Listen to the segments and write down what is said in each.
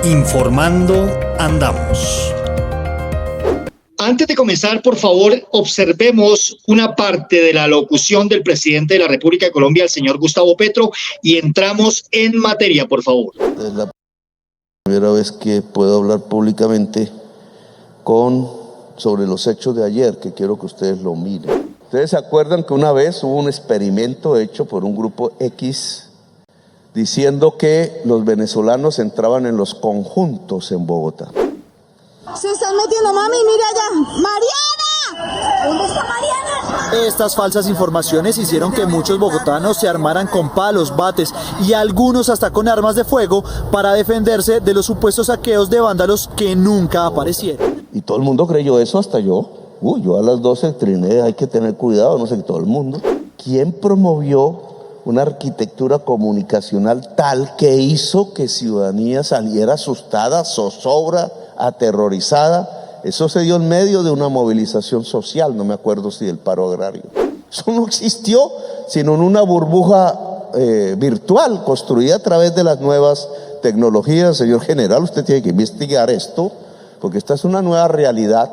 Informando andamos. Antes de comenzar, por favor, observemos una parte de la locución del presidente de la República de Colombia, el señor Gustavo Petro, y entramos en materia, por favor. Es la primera vez que puedo hablar públicamente sobre los hechos de ayer, que quiero que ustedes lo miren. ¿Ustedes se acuerdan que una vez hubo un experimento hecho por un grupo X diciendo que los venezolanos entraban en los conjuntos en Bogotá? Se están metiendo, mami, mira allá. ¡Mariana! ¿Dónde está Mariana? Estas falsas informaciones hicieron que muchos bogotanos se armaran con palos, bates y algunos hasta con armas de fuego para defenderse de los supuestos saqueos de vándalos que nunca aparecieron. Y todo el mundo creyó eso, hasta yo. Yo a las 12 triné, hay que tener cuidado, no sé, todo el mundo. ¿Quién promovió una arquitectura comunicacional tal que hizo que ciudadanía saliera asustada, zozobra, aterrorizada? Eso se dio en medio de una movilización social, no me acuerdo si del paro agrario. Eso no existió, sino en una burbuja virtual construida a través de las nuevas tecnologías. Señor general, usted tiene que investigar esto, porque esta es una nueva realidad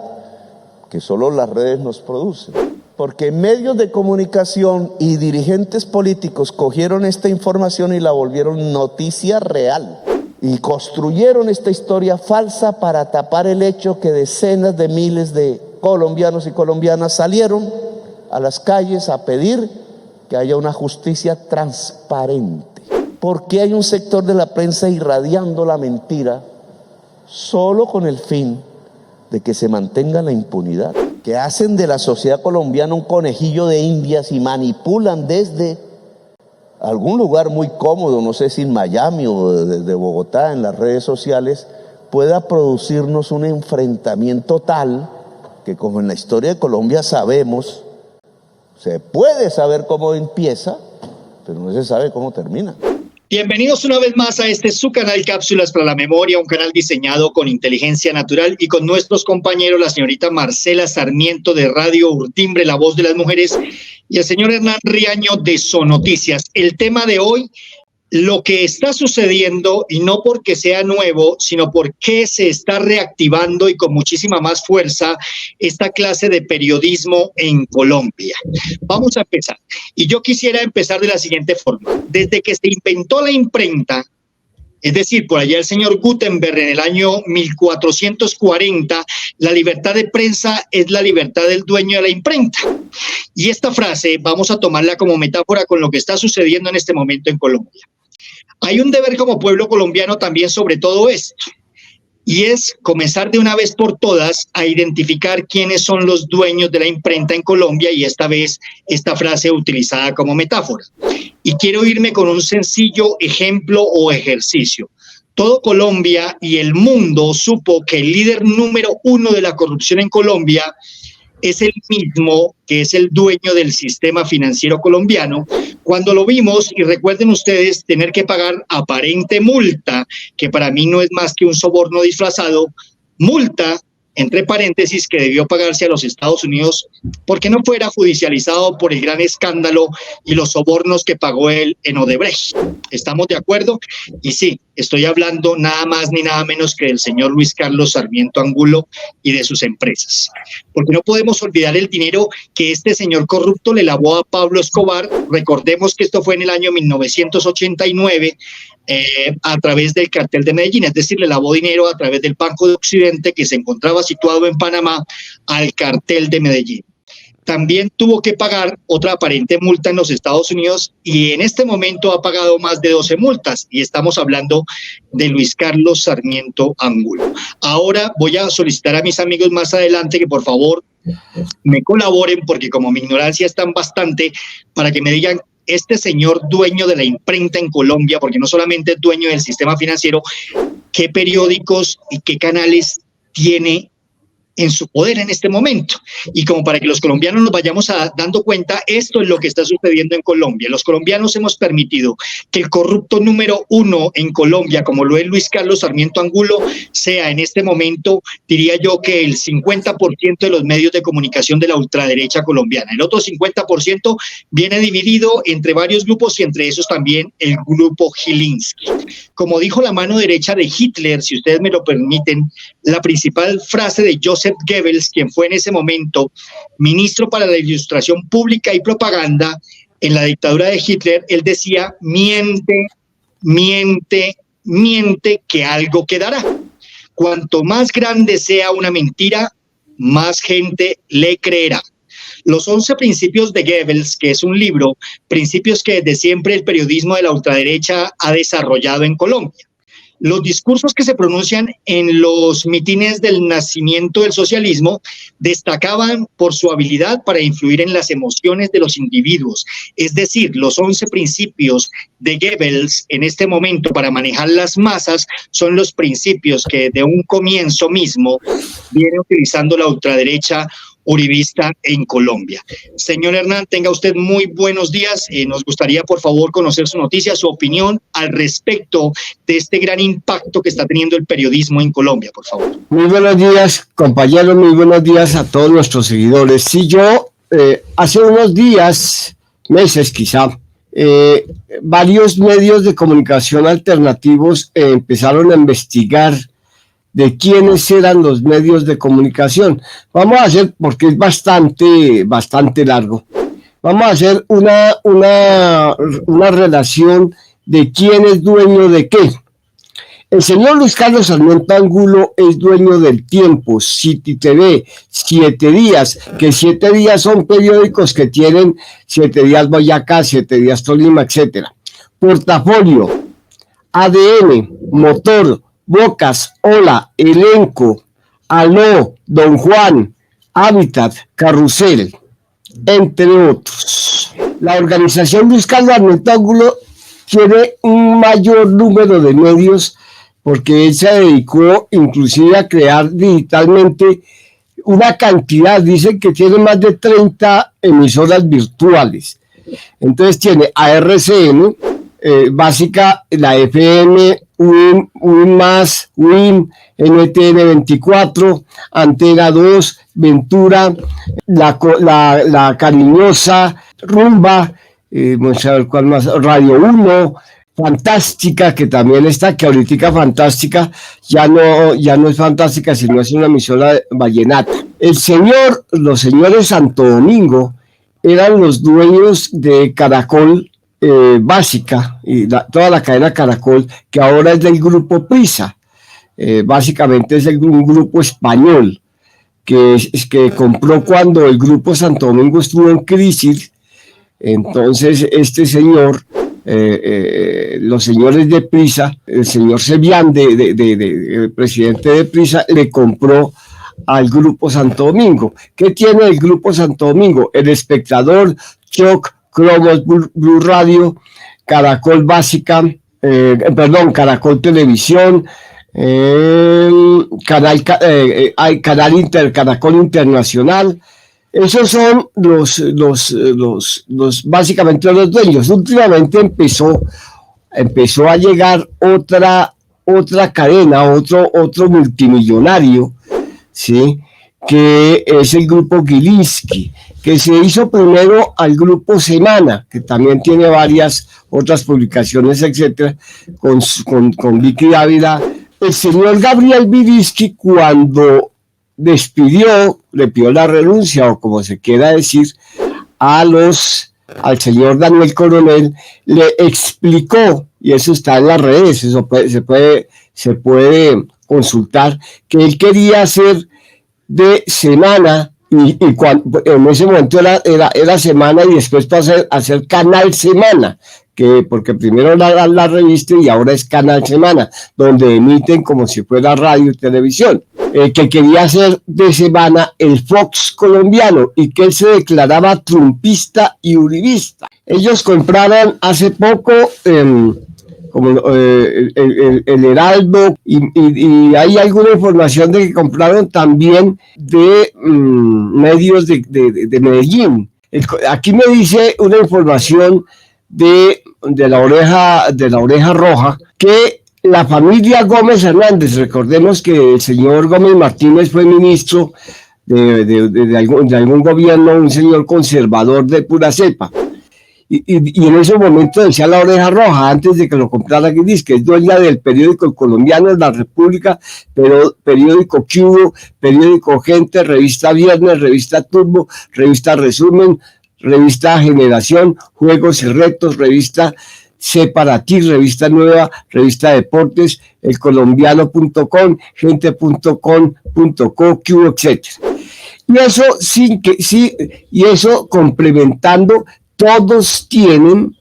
que solo las redes nos producen. Porque medios de comunicación y dirigentes políticos cogieron esta información y la volvieron noticia real. Y construyeron esta historia falsa para tapar el hecho que decenas de miles de colombianos y colombianas salieron a las calles a pedir que haya una justicia transparente. Porque hay un sector de la prensa irradiando la mentira solo con el fin de que se mantenga la impunidad, que hacen de la sociedad colombiana un conejillo de indias y manipulan desde algún lugar muy cómodo, no sé si en Miami o desde Bogotá, en las redes sociales, pueda producirnos un enfrentamiento tal que, como en la historia de Colombia sabemos, se puede saber cómo empieza, pero no se sabe cómo termina. Bienvenidos una vez más a su canal Cápsulas para la Memoria, un canal diseñado con inteligencia natural y con nuestros compañeros, la señorita Marcela Sarmiento de Radio Urtimbre, La Voz de las Mujeres, y el señor Hernán Riaño de Sonoticias. El tema de hoy, lo que está sucediendo, y no porque sea nuevo, sino porque se está reactivando y con muchísima más fuerza esta clase de periodismo en Colombia. Vamos a empezar. Y yo quisiera empezar de la siguiente forma. Desde que se inventó la imprenta, es decir, por allá el señor Gutenberg en el año 1440, la libertad de prensa es la libertad del dueño de la imprenta. Y esta frase vamos a tomarla como metáfora con lo que está sucediendo en este momento en Colombia. Hay un deber como pueblo colombiano también sobre todo esto, y es comenzar de una vez por todas a identificar quiénes son los dueños de la imprenta en Colombia, y esta vez esta frase utilizada como metáfora. Y quiero irme con un sencillo ejemplo o ejercicio. Todo Colombia y el mundo supo que el líder número 1 de la corrupción en Colombia es el mismo que es el dueño del sistema financiero colombiano, cuando lo vimos, y recuerden ustedes, tener que pagar aparente multa, que para mí no es más que un soborno disfrazado, multa, entre paréntesis, que debió pagarse a los Estados Unidos porque no fuera judicializado por el gran escándalo y los sobornos que pagó él en Odebrecht. ¿Estamos de acuerdo? Y sí, estoy hablando nada más ni nada menos que del señor Luis Carlos Sarmiento Angulo y de sus empresas. Porque no podemos olvidar el dinero que este señor corrupto le lavó a Pablo Escobar. Recordemos que esto fue en el año 1989, a través del cartel de Medellín, es decir, le lavó dinero a través del Banco de Occidente, que se encontraba situado en Panamá, al cartel de Medellín. También tuvo que pagar otra aparente multa en los Estados Unidos, y en este momento ha pagado más de 12 multas, y estamos hablando de Luis Carlos Sarmiento Angulo. Ahora voy a solicitar a mis amigos más adelante que por favor me colaboren, porque como mi ignorancia es tan bastante, para que me digan este señor dueño de la imprenta en Colombia, porque no solamente es dueño del sistema financiero, qué periódicos y qué canales tiene en su poder en este momento. Y como para que los colombianos nos vayamos dando cuenta, esto es lo que está sucediendo en Colombia. Los colombianos hemos permitido que el corrupto número 1 en Colombia, como lo es Luis Carlos Sarmiento Angulo, sea en este momento, diría yo, que el 50% de los medios de comunicación de la ultraderecha colombiana. El otro 50% viene dividido entre varios grupos y entre esos también el grupo Gilinski. Como dijo la mano derecha de Hitler, si ustedes me lo permiten, la principal frase de Joseph Goebbels, quien fue en ese momento ministro para la Ilustración Pública y Propaganda en la dictadura de Hitler, él decía: miente, miente, miente, que algo quedará. Cuanto más grande sea una mentira, más gente le creerá. Los 11 principios de Goebbels, que es un libro, principios que desde siempre el periodismo de la ultraderecha ha desarrollado en Colombia. Los discursos que se pronuncian en los mitines del nacimiento del socialismo destacaban por su habilidad para influir en las emociones de los individuos. Es decir, los 11 principios de Goebbels en este momento para manejar las masas son los principios que de un comienzo mismo viene utilizando la ultraderecha uribista en Colombia. Señor Hernán, tenga usted muy buenos días. Nos gustaría, por favor, conocer su noticia, su opinión al respecto de este gran impacto que está teniendo el periodismo en Colombia, por favor. Muy buenos días, compañeros, muy buenos días a todos nuestros seguidores. Sí, yo hace unos días, meses quizá, varios medios de comunicación alternativos empezaron a investigar de quiénes eran los medios de comunicación. Vamos a hacer, porque es bastante largo, vamos a hacer una relación de quién es dueño de qué. El señor Luis Carlos Sarmiento Angulo es dueño del Tiempo, City TV, 7 días, que 7 días son periódicos que tienen 7 días Boyacá, 7 días Tolima, etc. Portafolio, ADN, Motor, Bocas, Hola, Elenco, Aló, Don Juan, Hábitat, Carrusel, entre otros. La organización Luis Carlos Sarmiento Angulo tiene un mayor número de medios porque él se dedicó inclusive a crear digitalmente una cantidad, dicen que tiene más de 30 emisoras virtuales. Entonces tiene ARCN, básica, la FM, WIN, WIN, NTN 24, Antena 2, Ventura, la Cariñosa, Rumba, vamos a ver cuál más, Radio 1, Fantástica, que también está, que ahorita Fantástica ya no es Fantástica, sino es una emisora vallenata. Los señores Santo Domingo eran los dueños de Caracol, básica, y toda la cadena Caracol, que ahora es del grupo Prisa. Básicamente es un grupo español que compró cuando el grupo Santo Domingo estuvo en crisis. Entonces este señor, los señores de Prisa, el señor Cevián, el presidente de Prisa, le compró al grupo Santo Domingo. ¿Qué tiene el grupo Santo Domingo? El Espectador, Choc, Cromos, Blue Radio, Caracol Básica, Caracol Televisión, Caracol Internacional. Esos son básicamente los dueños. Últimamente empezó a llegar otra cadena, otro multimillonario, ¿sí?, que es el grupo Gilinski, que se hizo primero al grupo Semana, que también tiene varias otras publicaciones, etcétera, con Vicky Dávila. El señor Gabriel Gilinski, cuando le pidió la renuncia, o como se quiera decir, al señor Daniel Coronel, le explicó, y eso está en las redes, eso se puede consultar, que él quería hacer de Semana, y en ese momento era Semana, y después pasó a hacer Canal Semana, porque primero era la revista y ahora es Canal Semana, donde emiten como si fuera radio y televisión, que quería hacer de Semana el Fox colombiano, y que él se declaraba trumpista y uribista. Ellos compraron hace poco, como el Heraldo, y hay alguna información de que compraron también de medios de Medellín. Aquí me dice una información de la oreja roja, que la familia Gómez Hernández, recordemos que el señor Gómez Martínez fue ministro de algún gobierno, un señor conservador de pura cepa. Y en ese momento decía la oreja roja, antes de que lo comprara Guinness, que es dueña del periódico El Colombiano, La República, pero periódico Cubo, periódico Gente, revista Viernes, revista Turbo, revista Resumen, revista Generación, Juegos y Retos, revista Sé para ti, revista Nueva, revista Deportes, elcolombiano.com, gente.com.co, Cubo, etc. Y eso y eso complementando, todos tienen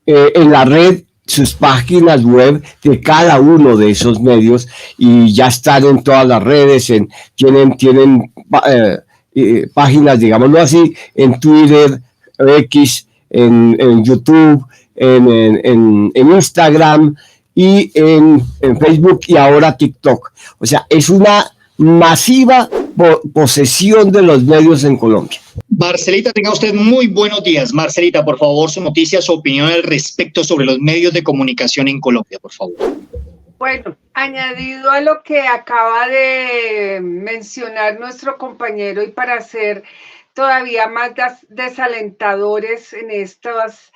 en la red sus páginas web de cada uno de esos medios y ya están en todas las redes, tienen páginas, digámoslo así, en Twitter, X, en YouTube, en Instagram y en Facebook y ahora TikTok. O sea, es una masiva posesión de los medios en Colombia. Marcelita, tenga usted muy buenos días. Marcelita, por favor, su noticia, su opinión al respecto sobre los medios de comunicación en Colombia, por favor. Bueno, añadido a lo que acaba de mencionar nuestro compañero y para ser todavía más desalentadores en estas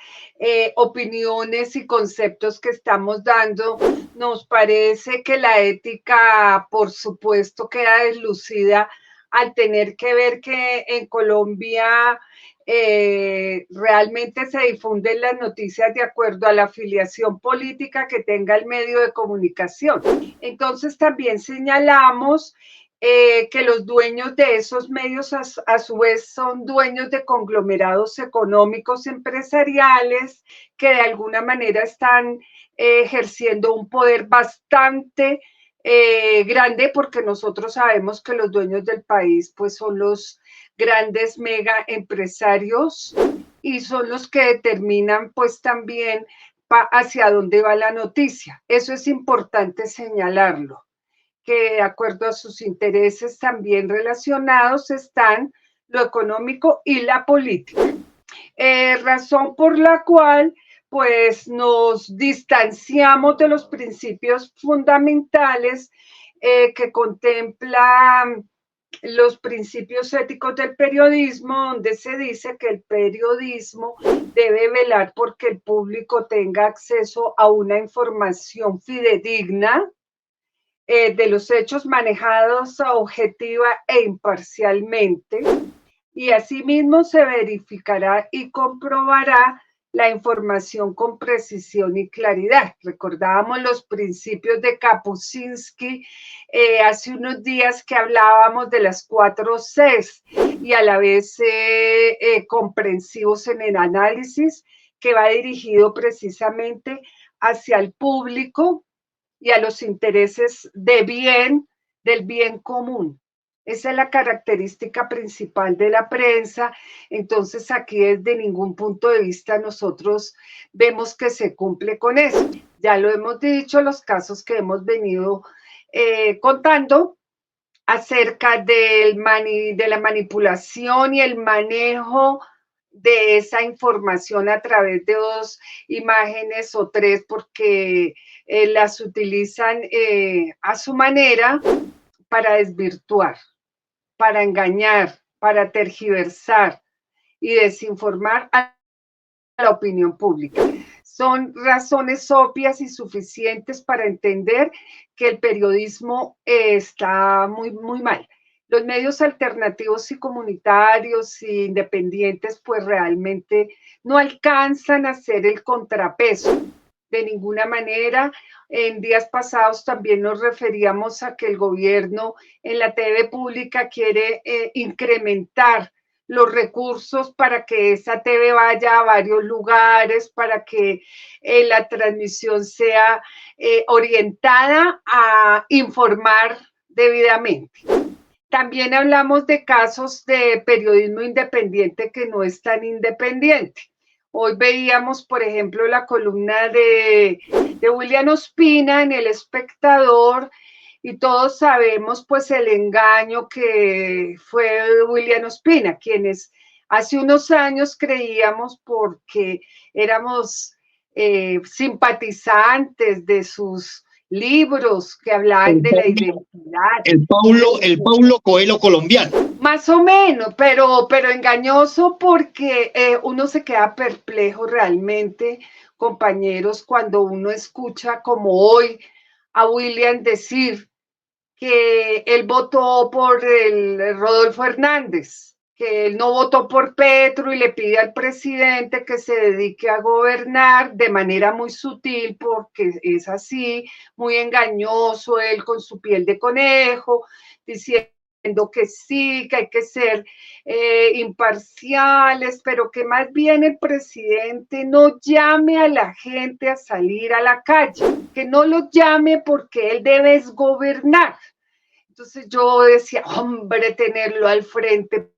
opiniones y conceptos que estamos dando, nos parece que la ética, por supuesto, queda deslucida al tener que ver que en Colombia realmente se difunden las noticias de acuerdo a la afiliación política que tenga el medio de comunicación. Entonces también señalamos que los dueños de esos medios a su vez son dueños de conglomerados económicos empresariales que de alguna manera están ejerciendo un poder bastante grande, porque nosotros sabemos que los dueños del país pues son los grandes mega empresarios y son los que determinan pues también hacia dónde va la noticia. Eso es importante señalarlo, que de acuerdo a sus intereses también relacionados están lo económico y la política. Razón por la cual pues nos distanciamos de los principios fundamentales que contemplan los principios éticos del periodismo, donde se dice que el periodismo debe velar porque el público tenga acceso a una información fidedigna de los hechos manejados objetiva e imparcialmente, y asimismo se verificará y comprobará la información con precisión y claridad. Recordábamos los principios de Kapuscinski hace unos días que hablábamos de las 4 Cs y a la vez comprensivos en el análisis, que va dirigido precisamente hacia el público y a los intereses del bien común. Esa es la característica principal de la prensa. Entonces aquí desde ningún punto de vista nosotros vemos que se cumple con eso. Ya lo hemos dicho, los casos que hemos venido contando acerca de la manipulación y el manejo de esa información a través de 2 imágenes o 3, porque las utilizan a su manera para desvirtuar, para engañar, para tergiversar y desinformar a la opinión pública. Son razones obvias y suficientes para entender que el periodismo está muy, muy mal. Los medios alternativos y comunitarios e independientes pues realmente no alcanzan a ser el contrapeso de ninguna manera. En días pasados también nos referíamos a que el gobierno en la TV pública quiere incrementar los recursos para que esa TV vaya a varios lugares, para que la transmisión sea orientada a informar debidamente. También hablamos de casos de periodismo independiente que no es tan independiente. Hoy veíamos, por ejemplo, la columna de William Ospina en El Espectador, y todos sabemos pues el engaño que fue William Ospina, quienes hace unos años creíamos, porque éramos simpatizantes de sus libros que hablaban de la identidad. El Paulo Coelho colombiano. Más o menos, pero engañoso, porque uno se queda perplejo realmente, compañeros, cuando uno escucha como hoy a William decir que él votó por el Rodolfo Hernández, que él no votó por Petro, y le pide al presidente que se dedique a gobernar de manera muy sutil, porque es así, muy engañoso, él con su piel de conejo, diciendo que sí, que hay que ser imparciales, pero que más bien el presidente no llame a la gente a salir a la calle, que no lo llame porque él debe gobernar. Entonces yo decía, hombre, tenerlo al frente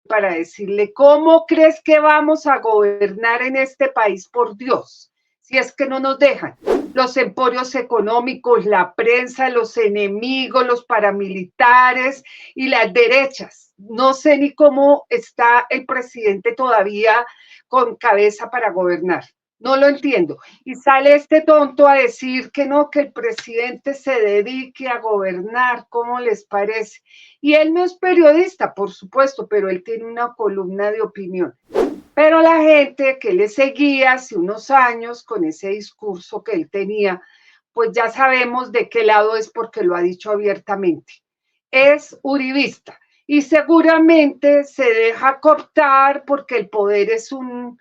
para decirle, ¿cómo crees que vamos a gobernar en este país, por Dios? Si es que no nos dejan. Los emporios económicos, la prensa, los enemigos, los paramilitares y las derechas. No sé ni cómo está el presidente todavía con cabeza para gobernar. No lo entiendo. Y sale este tonto a decir que no, que el presidente se dedique a gobernar. ¿Cómo les parece? Y él no es periodista, por supuesto, pero él tiene una columna de opinión. Pero la gente que le seguía hace unos años con ese discurso que él tenía, pues ya sabemos de qué lado es, porque lo ha dicho abiertamente. Es uribista y seguramente se deja cooptar, porque el poder es un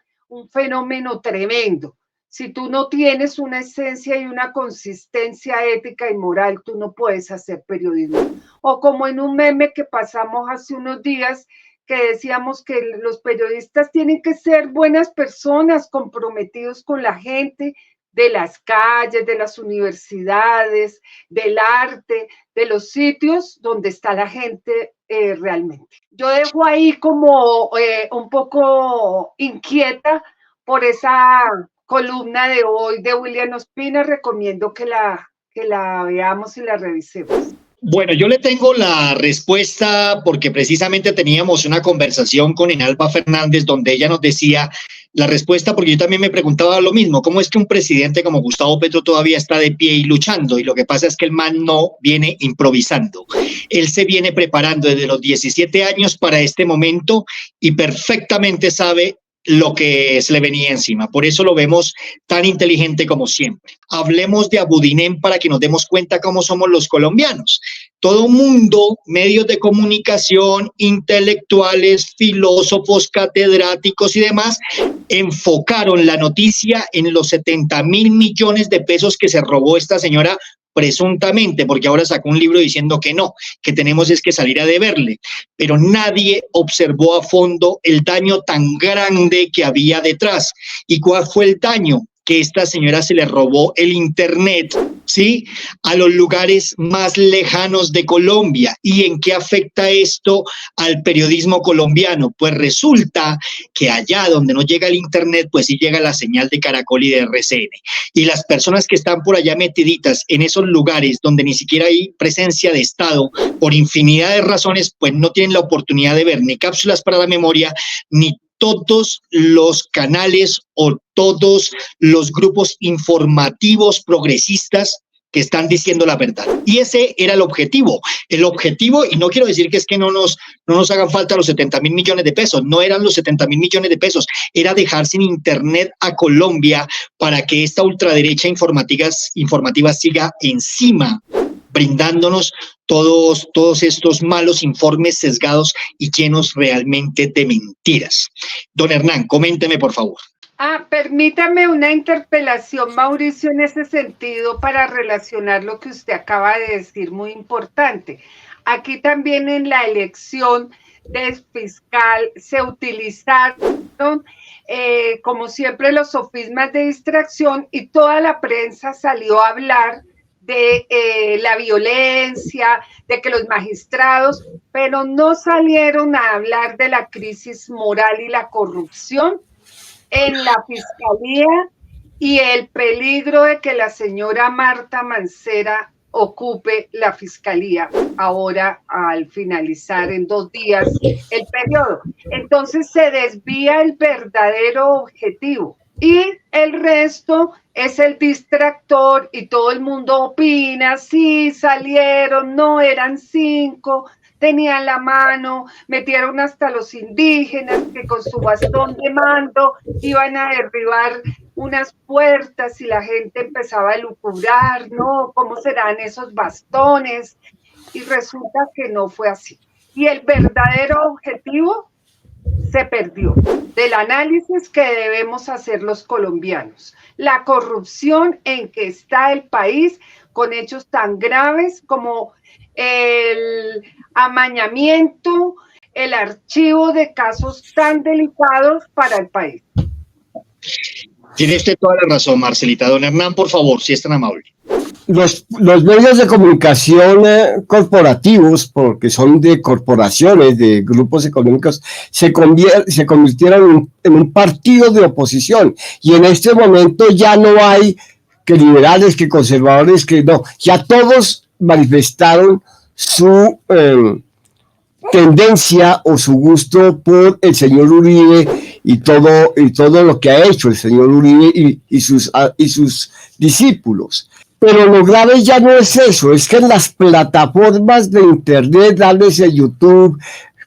fenómeno tremendo. Si tú no tienes una esencia y una consistencia ética y moral, tú no puedes hacer periodismo. O como en un meme que pasamos hace unos días, que decíamos que los periodistas tienen que ser buenas personas, comprometidos con la gente de las calles, de las universidades, del arte, de los sitios donde está la gente realmente. Yo dejo ahí como un poco inquieta por esa columna de hoy de William Ospina. Recomiendo que la veamos y la revisemos. Bueno, yo le tengo la respuesta, porque precisamente teníamos una conversación con Enalba Fernández donde ella nos decía la respuesta, porque yo también me preguntaba lo mismo: ¿cómo es que un presidente como Gustavo Petro todavía está de pie y luchando? Y lo que pasa es que el man no viene improvisando. Él se viene preparando desde los 17 años para este momento y perfectamente sabe lo que se le venía encima. Por eso lo vemos tan inteligente como siempre. Hablemos de Abudinem para que nos demos cuenta cómo somos los colombianos. Todo mundo, medios de comunicación, intelectuales, filósofos, catedráticos y demás, enfocaron la noticia en los 70.000 millones de pesos que se robó esta señora, presuntamente, porque ahora sacó un libro diciendo que no, que tenemos es que salir a deberle, pero nadie observó a fondo el daño tan grande que había detrás. ¿Y cuál fue el daño? Que esta señora se le robó el internet, ¿sí?, a los lugares más lejanos de Colombia. ¿Y en qué afecta esto al periodismo colombiano? Pues resulta que allá donde no llega el internet, pues sí llega la señal de Caracol y de RCN. Y las personas que están por allá metiditas en esos lugares donde ni siquiera hay presencia de Estado, por infinidad de razones, pues no tienen la oportunidad de ver ni Cápsulas para la Memoria, ni todos los canales o todos los grupos informativos progresistas que están diciendo la verdad. Y ese era el objetivo, y no quiero decir que es que no nos hagan falta los 70.000 millones de pesos, no eran los 70.000 millones de pesos, era dejar sin internet a Colombia para que esta ultraderecha informativa siga encima, brindándonos todos estos malos informes sesgados y llenos realmente de mentiras. Don Hernán, coménteme, por favor. Permítame una interpelación, Mauricio, en ese sentido, para relacionar lo que usted acaba de decir, muy importante. Aquí también en la elección del fiscal se utilizaron, como siempre, los sofismas de distracción, y toda la prensa salió a hablar de la violencia, de que los magistrados, pero no salieron a hablar de la crisis moral y la corrupción en la fiscalía y el peligro de que la señora Marta Mancera ocupe la fiscalía ahora al finalizar en 2 días el periodo. Entonces se desvía el verdadero objetivo y el resto es el distractor y todo el mundo opina, sí, salieron, no, eran 5, tenían la mano, metieron hasta los indígenas que con su bastón de mando iban a derribar unas puertas y la gente empezaba a lucubrar, ¿no? ¿Cómo serán esos bastones? Y resulta que no fue así. Y el verdadero objetivo se perdió del análisis que debemos hacer los colombianos. La corrupción en que está el país con hechos tan graves como el amañamiento, el archivo de casos tan delicados para el país. Tiene usted toda la razón, Marcelita. Don Hernán, por favor, si es tan amable. Los medios de comunicación corporativos, porque son de corporaciones, de grupos económicos, se convirtieron en un partido de oposición. Y en este momento ya no hay que liberales, que conservadores, que no. Ya todos manifestaron su tendencia o su gusto por el señor Uribe y todo lo que ha hecho el señor Uribe y sus discípulos. Pero lo grave ya no es eso, es que en las plataformas de internet, llámese YouTube,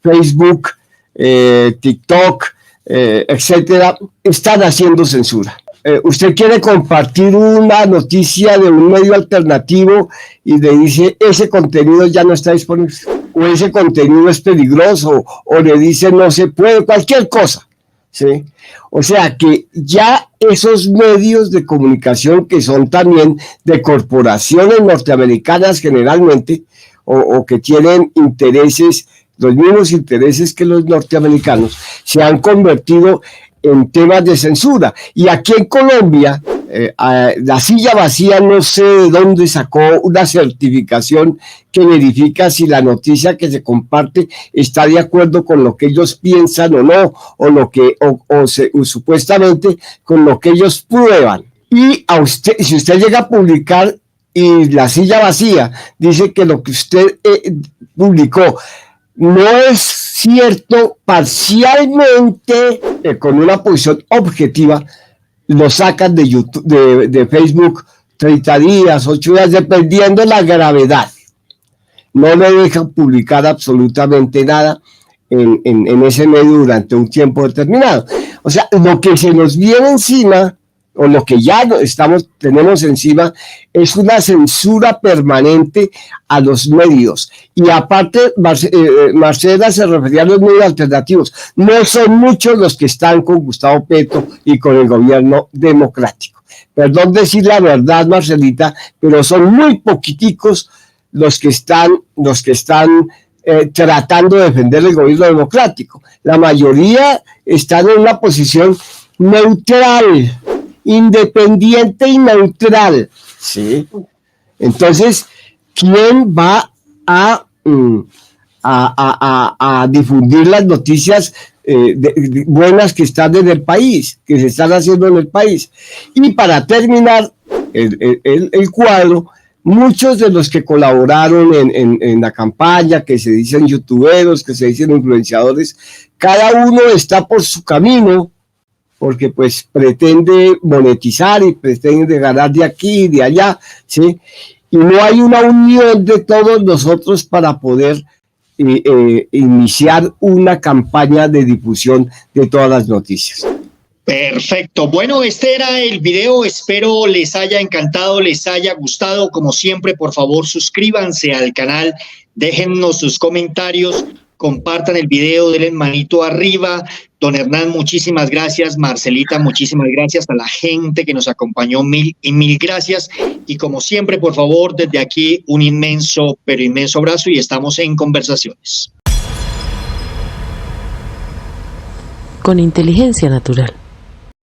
Facebook, TikTok, etcétera, están haciendo censura. Usted quiere compartir una noticia de un medio alternativo y le dice ese contenido ya no está disponible, o ese contenido es peligroso, o le dice no se puede, cualquier cosa, ¿sí? O sea que ya esos medios de comunicación que son también de corporaciones norteamericanas generalmente, o que tienen intereses, los mismos intereses que los norteamericanos, se han convertido en temas de censura. Y aquí en Colombia, la Silla Vacía no sé de dónde sacó una certificación que verifica si la noticia que se comparte está de acuerdo con lo que ellos piensan o no, o supuestamente con lo que ellos prueban. Y a usted, si usted llega a publicar y la Silla Vacía dice que lo que usted publicó no es cierto parcialmente, con una posición objetiva, lo sacan de YouTube, de Facebook 30 días, 8 días, dependiendo la gravedad. No le dejan publicar absolutamente nada en ese medio durante un tiempo determinado. O sea, lo que se nos viene encima, o lo que ya tenemos encima, es una censura permanente a los medios. Y aparte, Marcela se refería a los medios alternativos. No son muchos los que están con Gustavo Petro y con el gobierno democrático. Perdón decir la verdad, Marcelita, pero son muy poquiticos los que están tratando de defender el gobierno democrático. La mayoría están en una posición neutral, independiente y neutral, ¿sí? Entonces, ¿quién va a difundir las noticias buenas que están en el país, que se están haciendo en el país? Y para terminar el cuadro, muchos de los que colaboraron en la campaña, que se dicen youtuberos, que se dicen influenciadores, cada uno está por su camino, porque pues pretende monetizar y pretende ganar de aquí y de allá, ¿sí? Y no hay una unión de todos nosotros para poder iniciar una campaña de difusión de todas las noticias. Perfecto. Bueno, este era el video. Espero les haya encantado, les haya gustado. Como siempre, por favor, suscríbanse al canal, déjennos sus comentarios, compartan el video, denle manito arriba. Don Hernán, muchísimas gracias. Marcelita, muchísimas gracias. A la gente que nos acompañó, mil y mil gracias. Y como siempre, por favor, desde aquí, un inmenso, pero inmenso abrazo y estamos en conversaciones. Con inteligencia natural.